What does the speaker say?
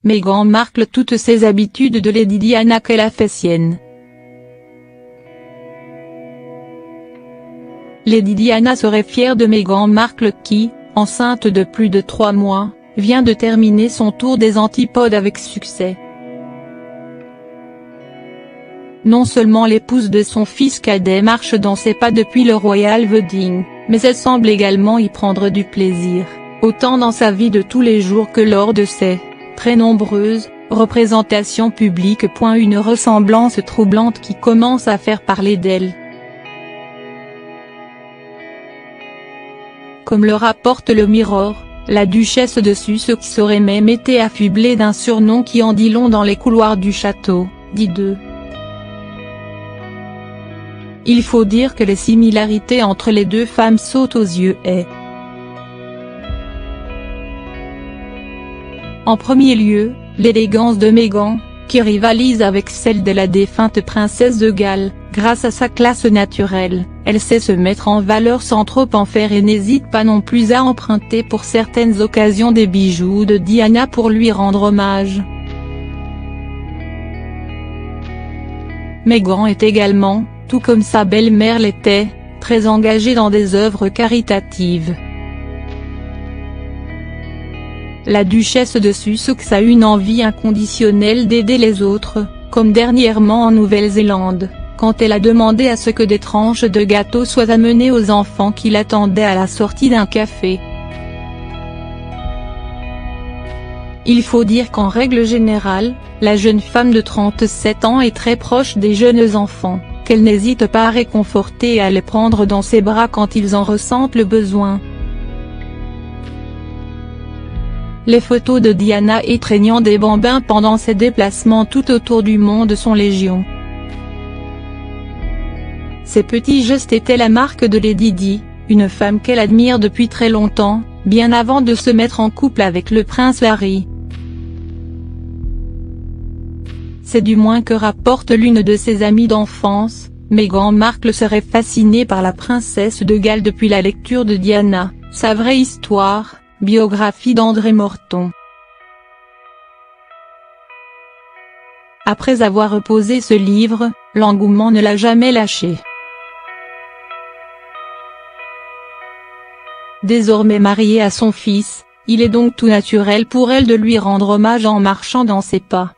Meghan Markle toutes ces habitudes de Lady Diana qu'elle a fait siennes. Lady Diana serait fière de Meghan Markle qui, enceinte de plus de 3 mois, vient de terminer son tour des antipodes avec succès. Non seulement l'épouse de son fils cadet marche dans ses pas depuis le Royal Wedding, mais elle semble également y prendre du plaisir, autant dans sa vie de tous les jours que lors de ses très nombreuses représentations publiques. Une ressemblance troublante qui commence à faire parler d'elle. Comme le rapporte le Mirror, la duchesse de Sussex aurait même été affublée d'un surnom qui en dit long dans les couloirs du château, dit d'eux. Il faut dire que les similarités entre les deux femmes sautent aux yeux et en premier lieu, l'élégance de Meghan, qui rivalise avec celle de la défunte princesse de Galles. Grâce à sa classe naturelle, elle sait se mettre en valeur sans trop en faire et n'hésite pas non plus à emprunter pour certaines occasions des bijoux de Diana pour lui rendre hommage. Meghan est également, tout comme sa belle-mère l'était, très engagée dans des œuvres caritatives. La duchesse de Sussex a une envie inconditionnelle d'aider les autres, comme dernièrement en Nouvelle-Zélande, quand elle a demandé à ce que des tranches de gâteau soient amenées aux enfants qui l'attendaient à la sortie d'un café. Il faut dire qu'en règle générale, la jeune femme de 37 ans est très proche des jeunes enfants, qu'elle n'hésite pas à réconforter et à les prendre dans ses bras quand ils en ressentent le besoin. Les photos de Diana étreignant des bambins pendant ses déplacements tout autour du monde sont légion. Ces petits gestes étaient la marque de Lady Di, une femme qu'elle admire depuis très longtemps, bien avant de se mettre en couple avec le prince Harry. C'est du moins que rapporte l'une de ses amies d'enfance. Meghan Markle serait fascinée par la princesse de Galles depuis la lecture de Diana, sa vraie histoire, biographie d'André Morton. Après avoir reposé ce livre, l'engouement ne l'a jamais lâché. Désormais mariée à son fils, il est donc tout naturel pour elle de lui rendre hommage en marchant dans ses pas.